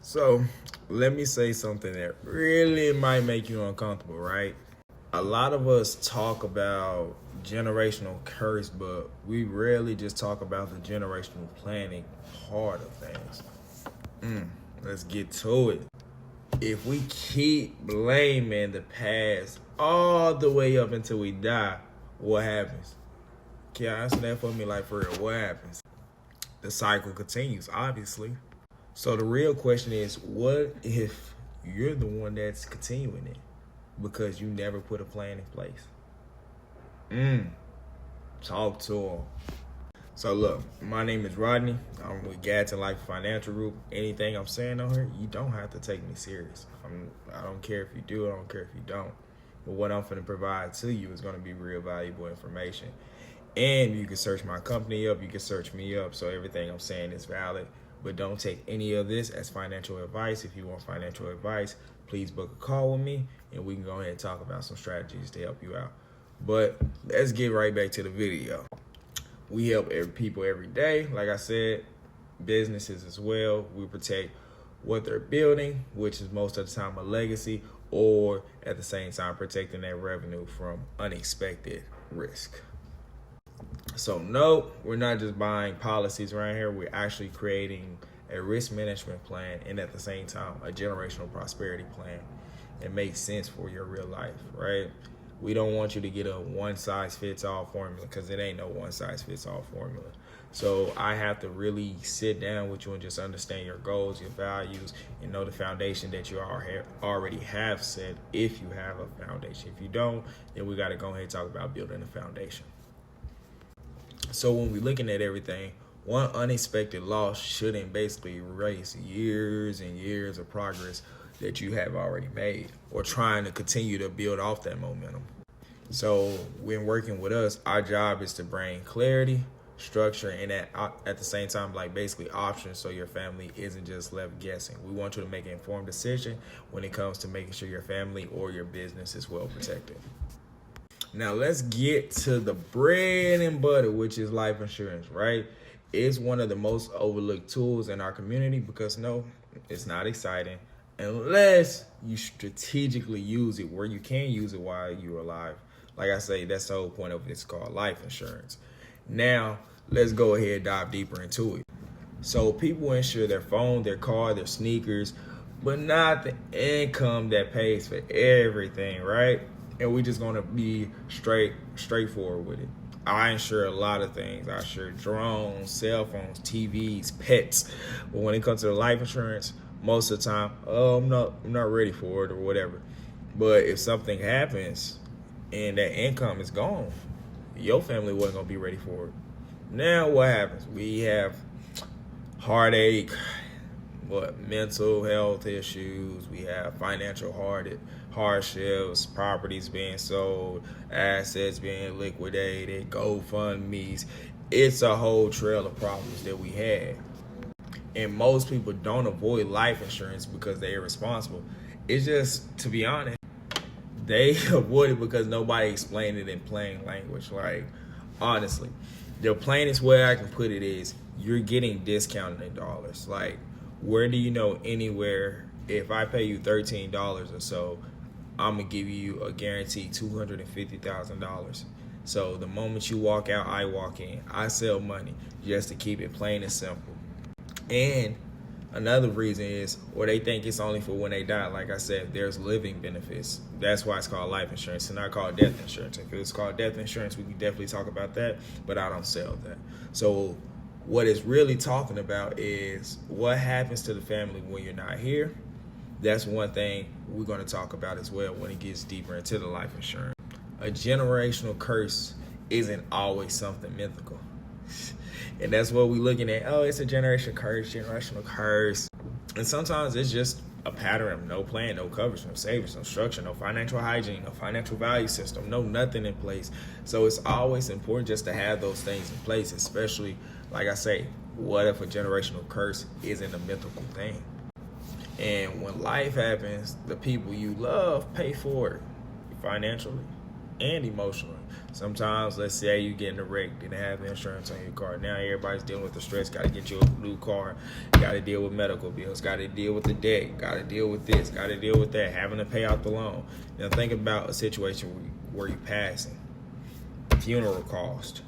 So let me say something that really might make you uncomfortable, right? A lot of us talk about generational curse, but we rarely just talk about the generational planning part of things. Let's get to it. If we keep blaming the past all the way up until we die, what happens? Can you answer that for me, like for real? What happens? The cycle continues, obviously. So the real question is, what if you're the one that's continuing it because you never put a plan in place? Talk to them. So look, my name is Rodney. I'm with Gadsden Life Financial Group. Anything I'm saying on here, you don't have to take me serious. I don't care if you do, I don't care if you don't. But what I'm going to provide to you is going to be real valuable information. And you can search my company up, you can search me up, so everything I'm saying is valid. But don't take any of this as financial advice. If you want financial advice, please book a call with me, and we can go ahead and talk about some strategies to help you out. But let's get right back to the video. We help people every day. Like I said, businesses as well. We protect what they're building, which is most of the time a legacy, or at the same time protecting their revenue from unexpected risk. So no, we're not just buying policies around here. We're actually creating a risk management plan and at the same time a generational prosperity plan. It makes sense for your real life, right? We don't want you to get a one-size-fits-all formula because it ain't no one-size-fits-all formula. So I have to really sit down with you and just understand your goals, your values, and know the foundation that you already have set if you have a foundation. If you don't, then we got to go ahead and talk about building a foundation. So when we're looking at everything, one unexpected loss shouldn't basically erase years and years of progress that you have already made or trying to continue to build off that momentum. So when working with us, our job is to bring clarity, structure, and at the same time, like basically options so your family isn't just left guessing. We want you to make an informed decision when it comes to making sure your family or your business is well protected. Now let's get to the bread and butter, which is life insurance, right? It's one of the most overlooked tools in our community because no, it's not exciting unless you strategically use it where you can use it while you're alive. Like I say, that's the whole point of it. It's called life insurance. Now, let's go ahead and dive deeper into it. So people insure their phone, their car, their sneakers, but not the income that pays for everything, right? And we're just gonna be straightforward with it. I insure a lot of things. I insure drones, cell phones, TVs, pets. But when it comes to the life insurance, most of the time, I'm not ready for it or whatever. But if something happens and that income is gone, your family wasn't gonna be ready for it. Now what happens? We have heartache, mental health issues, we have financial hardships, properties being sold, assets being liquidated, GoFundMe's. It's a whole trail of problems that we had. And most people don't avoid life insurance because they're irresponsible. It's just, to be honest, they avoid it because nobody explained it in plain language. Like, honestly, the plainest way I can put it is you're getting discounted in dollars. Like, where do you know anywhere if I pay you $13 or so, I'm going to give you a guaranteed $250,000. So the moment you walk out, I walk in. I sell money just to keep it plain and simple. And another reason is, or they think it's only for when they die. Like I said, there's living benefits. That's why it's called life insurance and not called death insurance. If it was called death insurance, we could definitely talk about that, but I don't sell that. So what it's really talking about is what happens to the family when you're not here. That's one thing we're going to talk about as well when it gets deeper into the life insurance. A generational curse isn't always something mythical. And that's what we're looking at. Oh, it's a generational curse. And sometimes it's just a pattern of no plan, no coverage, no savings, no structure, no financial hygiene, no financial value system, no nothing in place. So it's always important just to have those things in place, especially, like I say, what if a generational curse isn't a mythical thing? And when life happens, the people you love pay for it financially and emotionally. Sometimes, let's say you get in a wreck, didn't have insurance on your car. Now everybody's dealing with the stress. Got to get you a new car. Got to deal with medical bills. Got to deal with the debt. Got to deal with this. Got to deal with that. Having to pay out the loan. Now think about a situation where you're passing. Funeral cost,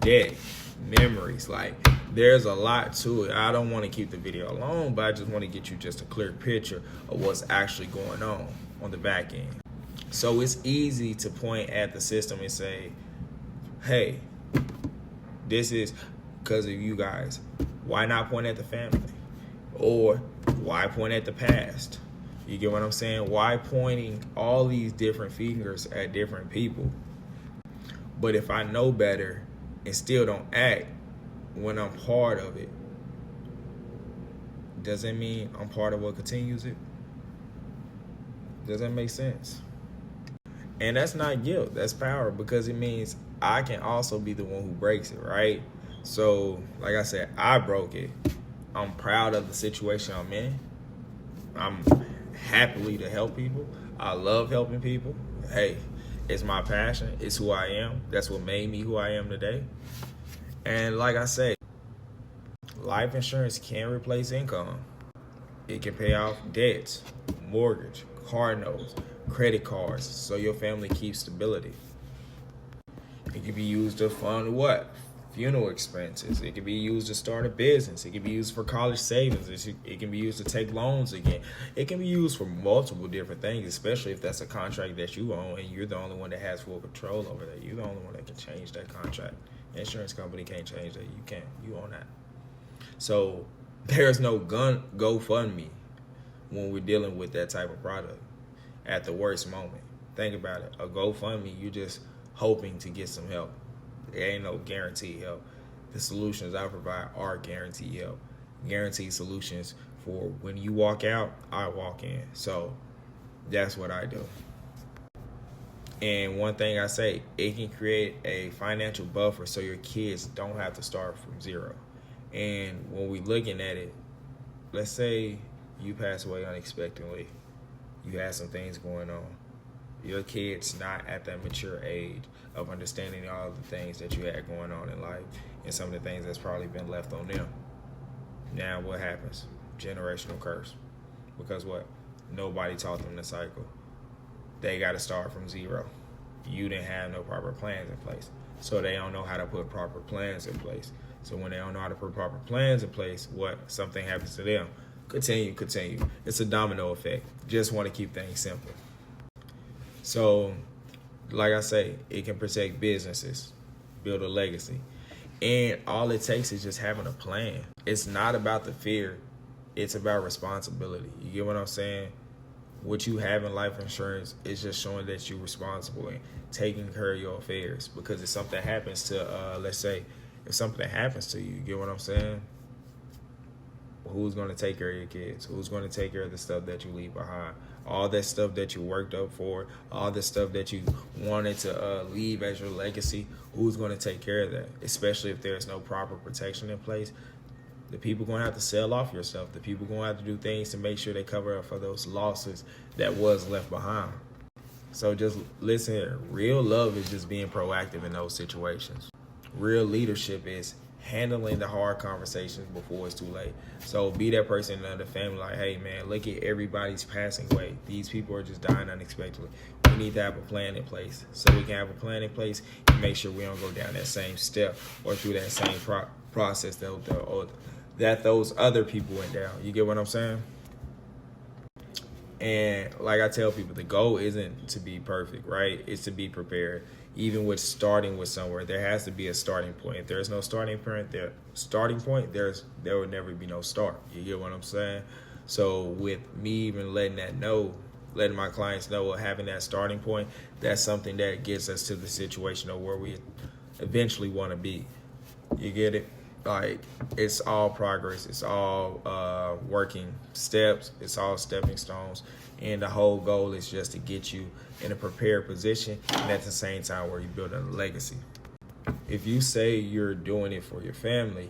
debt, memories. Like, there's a lot to it. I don't want to keep the video long, but I just want to get you just a clear picture of what's actually going on the back end. So it's easy to point at the system and say, hey, this is because of you guys. Why not point at the family? Or why point at the past? You get what I'm saying? Why pointing all these different fingers at different people? But if I know better and still don't act when I'm part of it, does that mean I'm part of what continues it? Does that make sense? And that's not guilt, that's power, because it means I can also be the one who breaks it, right? So, like I said, I broke it. I'm proud of the situation I'm in. I'm happily to help people. I love helping people. Hey, it's my passion. It's who I am. That's what made me who I am today. And like I say, life insurance can replace income. It can pay off debts, mortgage, car notes, credit cards, so your family keeps stability. It can be used to fund what? Funeral expenses. It can be used to start a business. It can be used for college savings. It can be used to take loans again. It can be used for multiple different things, especially if that's a contract that you own and you're the only one that has full control over that. You're the only one that can change that contract. The insurance company can't change that. You can't. You own that. So there's no GoFundMe when we're dealing with that type of product at the worst moment. Think about it. A GoFundMe, you're just hoping to get some help. There ain't no guaranteed help. The solutions I provide are guaranteed help. Guaranteed solutions for when you walk out, I walk in. So that's what I do. And one thing I say, it can create a financial buffer so your kids don't have to start from zero. And when we're looking at it, let's say you pass away unexpectedly. You had some things going on. Your kid's not at that mature age of understanding all the things that you had going on in life and some of the things that's probably been left on them. Now what happens? Generational curse. Because what? Nobody taught them the cycle. They got to start from zero. You didn't have no proper plans in place. So they don't know how to put proper plans in place. So when they don't know how to put proper plans in place, what? Something happens to them. Continue. It's a domino effect. Just want to keep things simple. So, like I say, it can protect businesses, build a legacy. And all it takes is just having a plan. It's not about the fear. It's about responsibility. You get what I'm saying? What you have in life insurance is just showing that you're responsible and taking care of your affairs. Because if something happens to, let's say, if something happens to you, you get what I'm saying? Who's going to take care of your kids? Who's going to take care of the stuff that you leave behind? All that stuff that you worked up for, all the stuff that you wanted to leave as your legacy, who's going to take care of that? Especially if there's no proper protection in place. The people going to have to sell off your stuff. The people going to have to do things to make sure they cover up for those losses that was left behind. So just listen here. Real love is just being proactive in those situations. Real leadership is handling the hard conversations before it's too late. So be that person in the family like, hey man, look at everybody's passing away. These people are just dying unexpectedly. We need to have a plan in place. So we can have a plan in place and make sure we don't go down that same step or through that same process that those other people went down. You get what I'm saying? And like I tell people, the goal isn't to be perfect, right? It's to be prepared. Even with starting with somewhere, there has to be a starting point. If there's no starting point, there will never be no start. You get what I'm saying? So with me even letting my clients know, having that starting point, that's something that gets us to the situation of where we eventually want to be. You get it? Like, it's all progress. It's all working steps. It's all stepping stones. And the whole goal is just to get you in a prepared position and at the same time where you're building a legacy. If you say you're doing it for your family,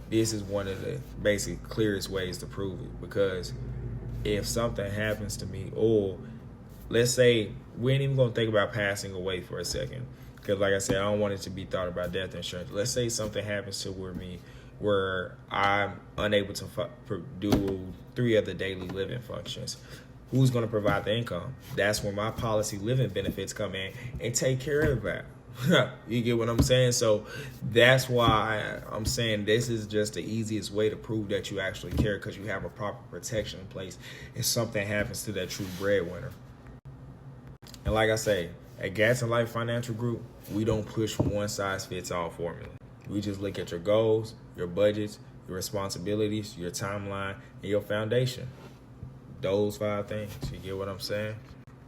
this is one of the basic clearest ways to prove it. Because if something happens to me, or let's say we ain't even going to think about passing away for a second. Because like I said, I don't want it to be thought about death insurance. Let's say something happens to me where I'm unable to do 3 of the daily living functions. Who's going to provide the income? That's where my policy living benefits come in and take care of that. You get what I'm saying? So that's why I'm saying this is just the easiest way to prove that you actually care, because you have a proper protection in place if something happens to that true breadwinner. And like I say, at Gadsden Life Financial Group, we don't push one size fits all formula. We just look at your goals, your budgets, your responsibilities, your timeline, and your foundation. Those 5 things. You get what I'm saying?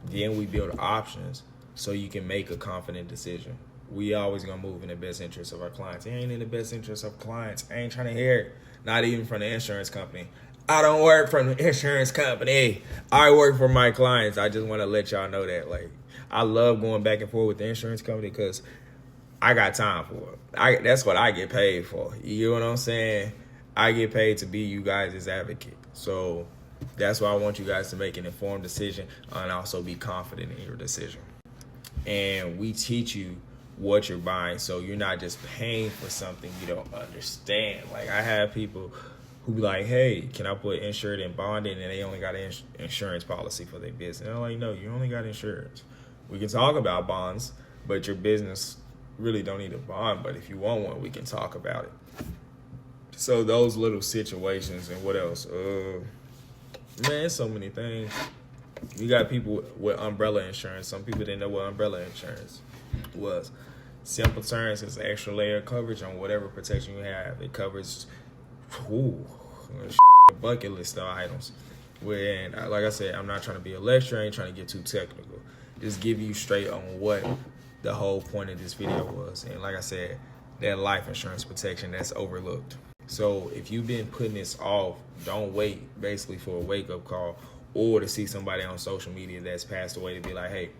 Then we build options so you can make a confident decision. We always gonna move in the best interest of our clients. It ain't in the best interest of clients. I ain't trying to hear it. Not even from the insurance company. I don't work from the insurance company. I work for my clients. I just want to let y'all know that. Like, I love going back and forth with the insurance company because I got time for it. That's what I get paid for. You know what I'm saying? I get paid to be you guys' advocate. So that's why I want you guys to make an informed decision and also be confident in your decision. And we teach you what you're buying, so you're not just paying for something you don't understand. Like, I have people who be like, hey, can I put insured and bonded, and they only got an insurance policy for their business. And I'm like, no, you only got insurance. We can talk about bonds, but your business really don't need a bond. But if you want one, we can talk about it. So those little situations. And what else? Man, so many things. You got people with umbrella insurance. Some people didn't know what umbrella insurance was. Simple terms, it's an extra layer of coverage on whatever protection you have. It covers a bucket list of items. When, like I said, I'm not trying to be a lecturer. I ain't trying to get too technical. Just give you straight on what the whole point of this video was. And like I said, that life insurance protection that's overlooked. So if you've been putting this off, don't wait basically for a wake-up call or to see somebody on social media that's passed away to be like, hey,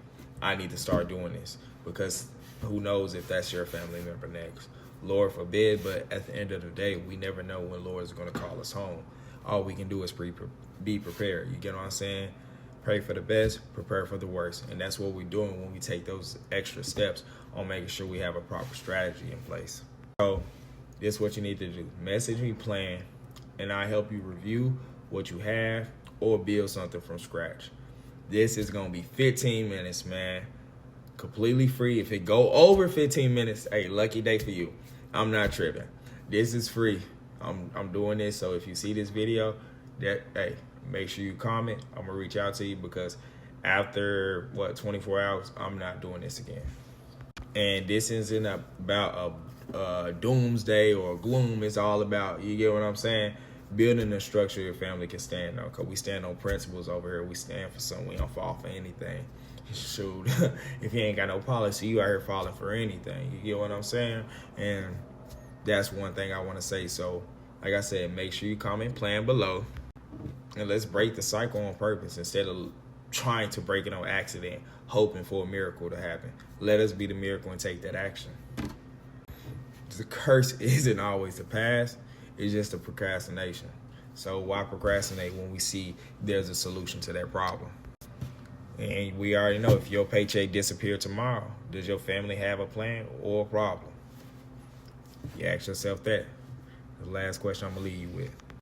I need to start doing this. Because who knows if that's your family member next. Lord forbid, but at the end of the day, we never know when Lord is going to call us home. All we can do is be prepared. You get what I'm saying? Pray for the best, prepare for the worst. And that's what we're doing when we take those extra steps on making sure we have a proper strategy in place. So this is what you need to do. Message me, plan, and I help you review what you have or build something from scratch. This is going to be 15 minutes, man. Completely free. If it go over 15 minutes, hey, lucky day for you. I'm not tripping. This is free. I'm doing this, so if you see this video, make sure you comment. I'm gonna reach out to you because after 24 hours, I'm not doing this again. And this isn't about a doomsday or gloom. It's all about, you get what I'm saying, building a structure your family can stand on. Cause we stand on principles over here. We stand for something. We don't fall for anything. Shoot, if you ain't got no policy, you out here falling for anything. You get what I'm saying? And that's one thing I want to say. So, like I said, make sure you comment, plan below, and let's break the cycle on purpose instead of trying to break it on accident, hoping for a miracle to happen. Let us be the miracle and take that action. The curse isn't always the past. It's just the procrastination. So why procrastinate when we see there's a solution to that problem? And we already know if your paycheck disappeared tomorrow, does your family have a plan or a problem? You ask yourself that. The last question I'm going to leave you with.